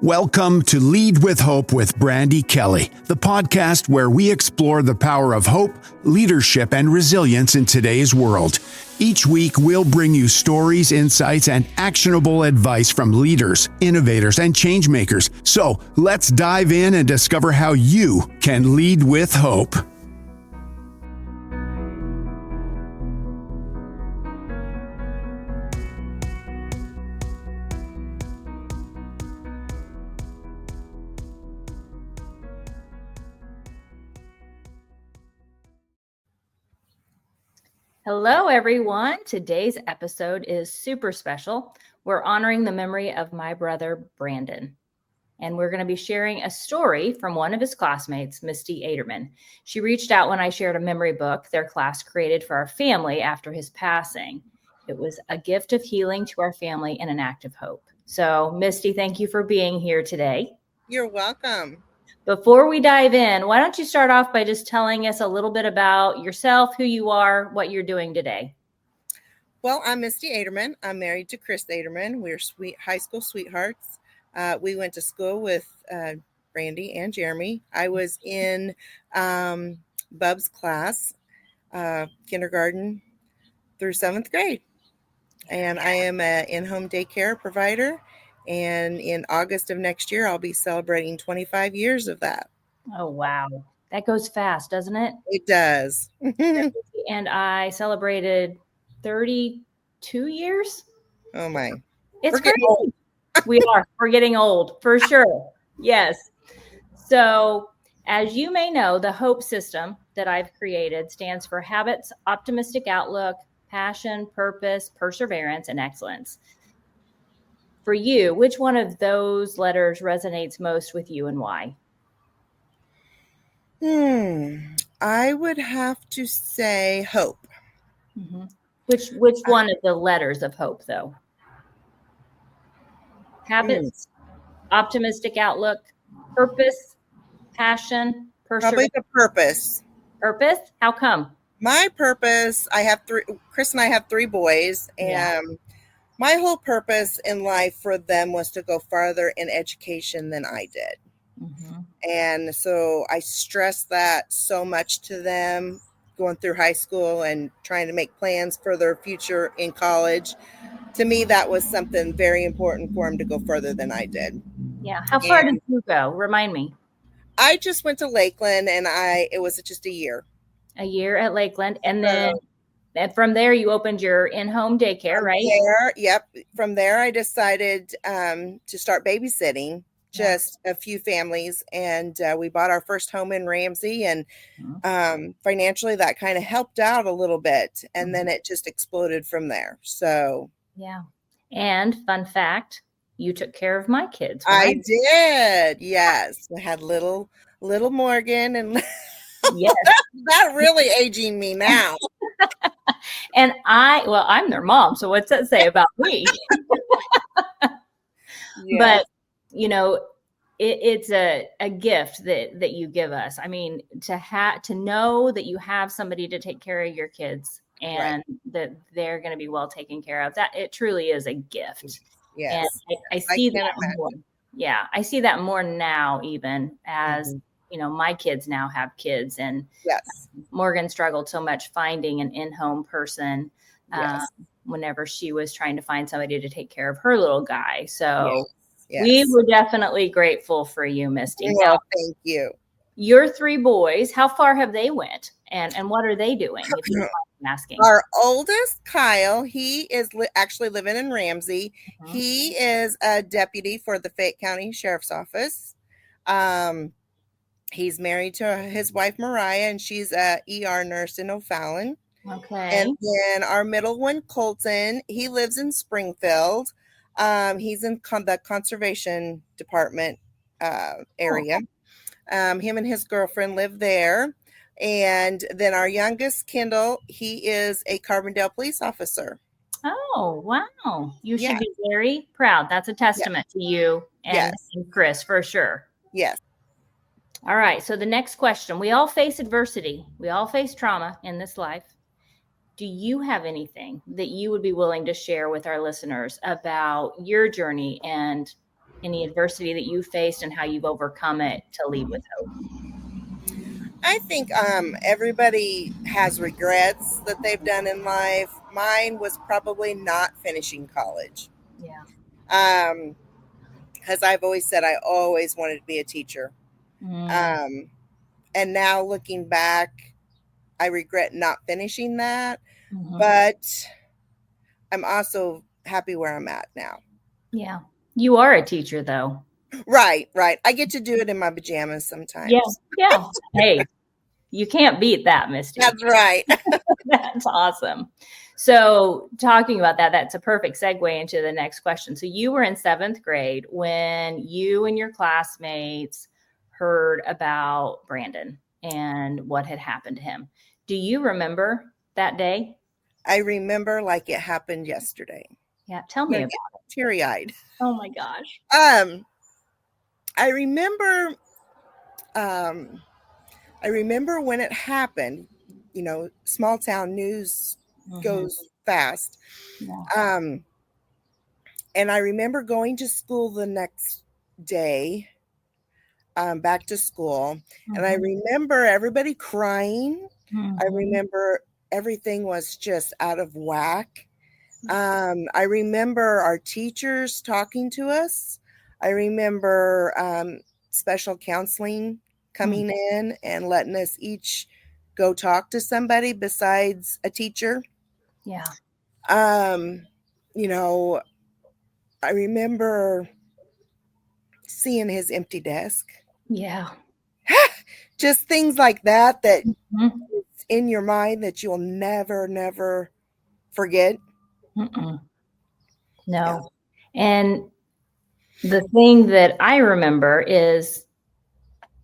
Welcome to Lead with Hope with Brandy Kelly, the podcast where we explore the power of hope, leadership, and resilience in today's world. Each week, we'll bring you stories, insights, and actionable advice from leaders, innovators, and change makers. So let's dive in and discover how you can lead with hope. Hello, everyone. Today's episode is super special. We're honoring the memory of my brother, Brandon. And we're going to be sharing a story from one of his classmates, Mistie Adermann. She reached out when I shared a memory book their class created for our family after his passing. It was a gift of healing to our family and an act of hope. So, Mistie, thank you for being here today. You're welcome. Before we dive in, why don't you start off by just telling us a little bit about yourself, who you are, what you're doing today? Well, I'm Mistie Adermann. I'm married to Chris Adermann. We're high school sweethearts. We went to school with Brandy and Jeremy. I was in Bub's class, kindergarten through 7th grade. And I am an in-home daycare provider. And in August of next year, I'll be celebrating 25 years of that. Oh, wow. That goes fast, doesn't it? It does. And I celebrated 32 years. Oh, my. It's crazy. We're getting old, for sure. Yes. So, as you may know, the HOPE system that I've created stands for habits, optimistic outlook, passion, purpose, perseverance, and excellence. For you, which one of those letters resonates most with you and why? I would have to say hope. Mm-hmm. Which one of the letters of HOPE, though? Habits, optimistic outlook, purpose, passion, perseverance. Probably the purpose. Purpose? How come? My purpose, Chris and I have 3 boys, and my whole purpose in life for them was to go farther in education than I did. Mm-hmm. And so I stressed that so much to them going through high school and trying to make plans for their future in college. To me, that was something very important for them to go further than I did. Yeah. How far did you go? Remind me. I just went to Lakeland, and it was just a year. A year at Lakeland. And then from there, you opened your in-home daycare, right? From there, I decided to start babysitting just a few families. And we bought our first home in Ramsey. And financially, that kind of helped out a little bit. And then it just exploded from there. So, yeah. And fun fact, you took care of my kids, right? I did. Yes. I had little Morgan and yes. That really aging me now. And I'm their mom. So what's that say about me? Yes. But, it's a gift that you give us. I mean, to know that you have somebody to take care of your kids and that they're going to be well taken care of, that it truly is a gift. Yes. And I see that more. Yeah. I see that more now, even as, my kids now have kids, and Morgan struggled so much finding an in-home person whenever she was trying to find somebody to take care of her little guy. So we were definitely grateful for you, Mistie. Well, thank you. Your 3 boys, how far have they went, and what are they doing? If you don't mind asking. Our oldest, Kyle, he is actually living in Ramsey. Mm-hmm. He is a deputy for the Fayette County Sheriff's Office. He's married to his wife, Mariah, and she's a ER nurse in O'Fallon. Okay. And then our middle one, Colton, he lives in Springfield. He's in the conservation department area. Him and his girlfriend live there. And then our youngest, Kendall, he is a Carbondale police officer. Oh, wow. You should be very proud. That's a testament to you and Chris, for sure. Yes. All right. So the next question, we all face adversity. We all face trauma in this life. Do you have anything that you would be willing to share with our listeners about your journey and any adversity that you faced and how you've overcome it to lead with hope? I think everybody has regrets that they've done in life. Mine was probably not finishing college. Yeah. Because I've always said I always wanted to be a teacher. Um, and now looking back, I regret not finishing that. But I'm also happy where I'm at now. Yeah. You are a teacher, though. Right. I get to do it in my pajamas sometimes. Yeah. Hey, you can't beat that, Misty. That's right. That's awesome. So talking about that, that's a perfect segue into the next question. So you were in 7th grade when you and your classmates heard about Brandon and what had happened to him. Do you remember that day? I remember like it happened yesterday. Yeah. Tell me about it. Teary-eyed. Oh my gosh. I remember when it happened. You know, small town news goes fast. Yeah. And I remember going to school the next day, back to school, and I remember everybody crying. I remember everything was just out of whack. I remember our teachers talking to us. I remember special counseling coming in and letting us each go talk to somebody besides a teacher. Yeah. You know, I remember seeing his empty desk. Yeah. Just things like that is in your mind that you'll never forget. No. Yeah. And the thing that I remember is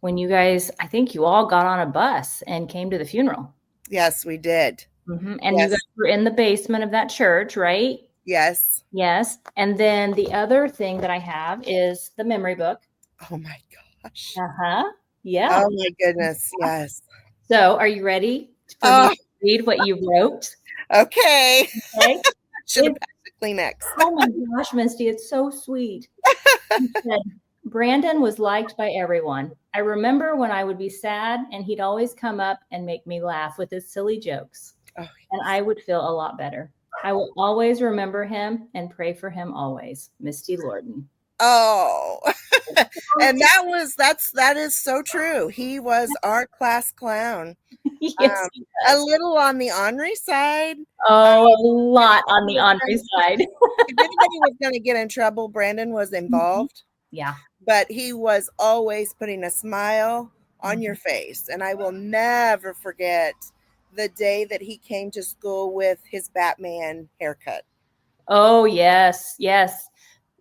when you guys, I think you all got on a bus and came to the funeral. Yes, we did. And you guys were in the basement of that church, right? Yes. Yes. And then the other thing that I have is the memory book. Oh my gosh. Yeah. Oh my goodness. Yes. So are you ready for me to read what you wrote? Okay. Should have passed the Kleenex. Oh my gosh, Misty, it's so sweet. He said, Brandon was liked by everyone. I remember when I would be sad and he'd always come up and make me laugh with his silly jokes. And I would feel a lot better. I will always remember him and pray for him always. Misty Lorden. Oh. And that is so true. He was our class clown. Yes, a little on the ornery side. Oh, a lot on the ornery side. If anybody was going to get in trouble, Brandon was involved. Yeah. But he was always putting a smile on your face. And I will never forget the day that he came to school with his Batman haircut. Oh, yes. Yes.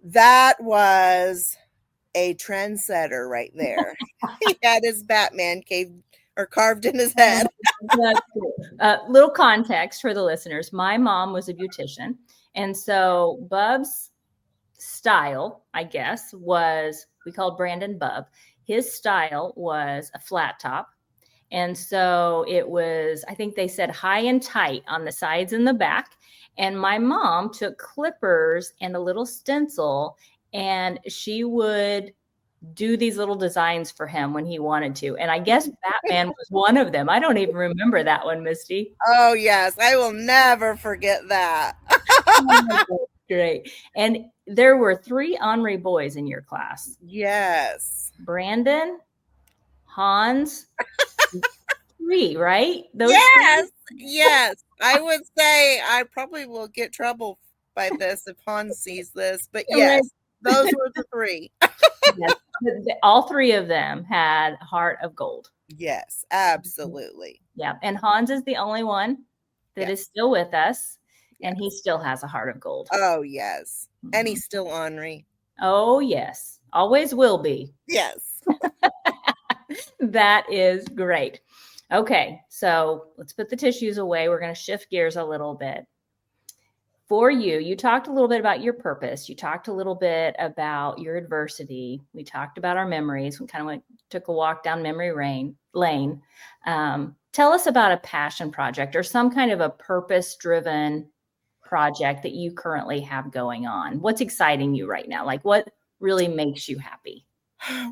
That was a trendsetter right there. He had his Batman carved in his head. Little context for the listeners. My mom was a beautician. And so Bub's style, I guess, was, we called Brandon Bub. His style was a flat top. And so it was, I think they said high and tight on the sides and the back. And my mom took clippers and a little stencil, and she would do these little designs for him when he wanted to. And I guess Batman was one of them. I don't even remember that one, Misty. Oh, yes. I will never forget that. Great. And there were 3 ornery boys in your class. Yes. Brandon, Hans, 3, right? Those yes. 3? Yes. I would say I probably will get trouble by this if Hans sees this. But yes, those were the 3. Yes. All 3 of them had heart of gold. Yes, absolutely. Yeah. And Hans is the only one that is still with us. And he still has a heart of gold. Oh, yes. And he's still ornery. Oh, yes. Always will be. Yes. That is great. Okay. So let's put the tissues away. We're going to shift gears a little bit. For you, you talked a little bit about your purpose. You talked a little bit about your adversity. We talked about our memories. We kind of took a walk down memory lane. Tell us about a passion project or some kind of a purpose-driven project that you currently have going on. What's exciting you right now? Like what really makes you happy?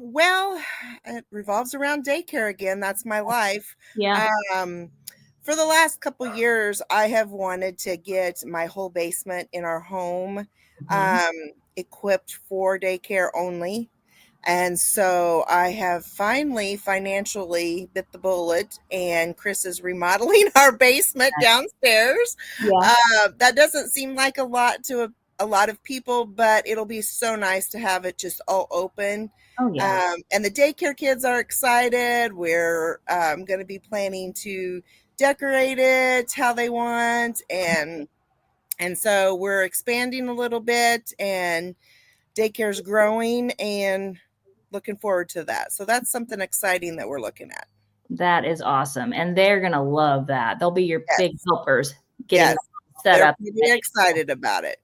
Well, it revolves around daycare again. That's my life. Yeah. For the last couple years, I have wanted to get my whole basement in our home equipped for daycare only. And so I have finally financially bit the bullet, and Chris is remodeling our basement downstairs. Yeah. That doesn't seem like a lot to a lot of people, but it'll be so nice to have it just all open. Oh, yeah. And the daycare kids are excited. We're going to be planning to decorate it how they want, and so we're expanding a little bit, and daycare's growing, and looking forward to that. So that's something exciting that we're looking at. That is awesome. And they're going to love that. They'll be your big helpers getting set They're up. pretty excited about it.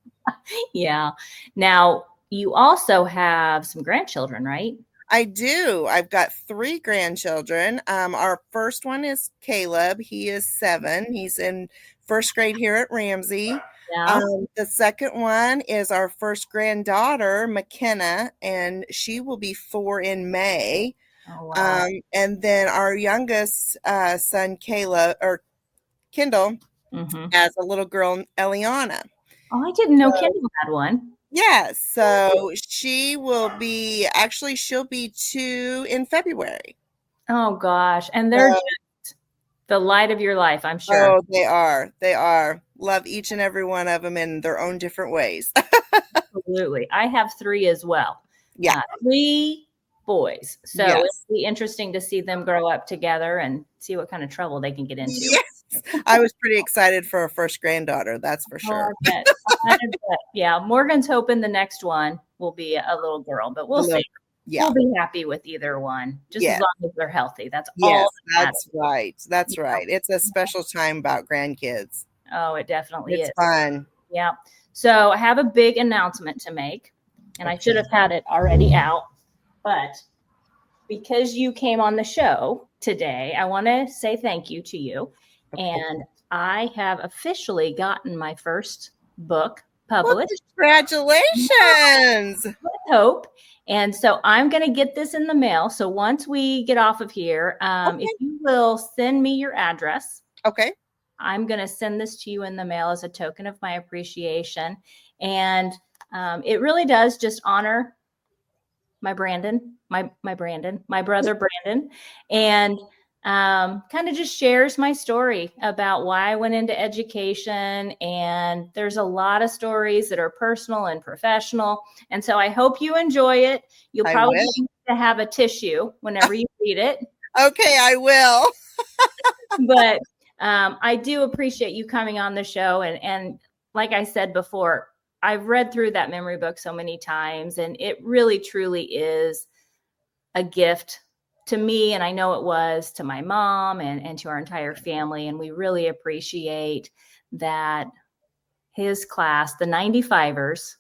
Yeah. Now, you also have some grandchildren, right? I do. I've got 3 grandchildren. Our first one is Caleb. He is 7. He's in first grade here at Ramsey. Yeah. The second one is our first granddaughter, McKenna, and she will be 4 in May. Oh, wow. And then our youngest son, Kendall, has a little girl, Eliana. Oh, I didn't know Kendall had one. Yes. So she'll be 2 in February. Oh, gosh. And they're just the light of your life, I'm sure. Oh, they are. They are. Love each and every one of them in their own different ways. Absolutely. I have 3 as well. Yeah. 3 boys. So it'll be interesting to see them grow up together and see what kind of trouble they can get into. Yes. I was pretty excited for a first granddaughter. That's for sure. I bet. Yeah. Morgan's hoping the next one will be a little girl, but we'll see. Yeah. We'll be happy with either one, just as long as they're healthy. That's all. That's right. That's right. It's a special time about grandkids. Oh, it definitely is. It's fun. Yeah. So I have a big announcement to make, and I should have had it already out, but because you came on the show today, I want to say thank you to you. And I have officially gotten my first book published. Well, congratulations. With H.O.P.E. And so I'm going to get this in the mail. So once we get off of here, if you will send me your address. Okay. I'm going to send this to you in the mail as a token of my appreciation. And it really does just honor my brother Brandon, and kind of just shares my story about why I went into education. And there's a lot of stories that are personal and professional. And so I hope you enjoy it. You'll probably need to have a tissue whenever you read it. Okay, I will. But I do appreciate you coming on the show. And like I said before, I've read through that memory book so many times, and it really, truly is a gift to me. And I know it was to my mom and to our entire family. And we really appreciate that his class, the 95ers,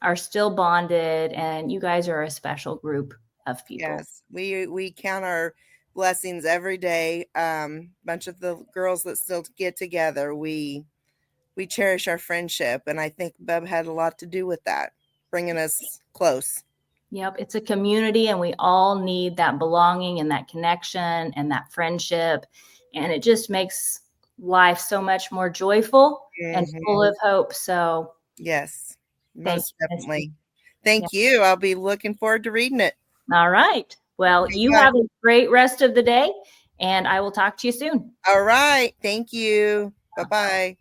are still bonded, and you guys are a special group of people. Yes, we count our blessings every day. Bunch of the girls that still get together, we cherish our friendship, and I think Bub had a lot to do with that, bringing us close. Yep, it's a community, and we all need that belonging and that connection and that friendship, and it just makes life so much more joyful and full of hope. So yes, most definitely. Thank you. I'll be looking forward to reading it. All right. Well, you have a great rest of the day, and I will talk to you soon. All right. Thank you. Bye-bye.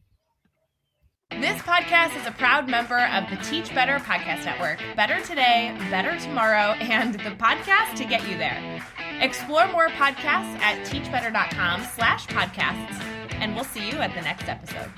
This podcast is a proud member of the Teach Better Podcast Network. Better today, better tomorrow, and the podcast to get you there. Explore more podcasts at teachbetter.com/podcasts, and we'll see you at the next episode.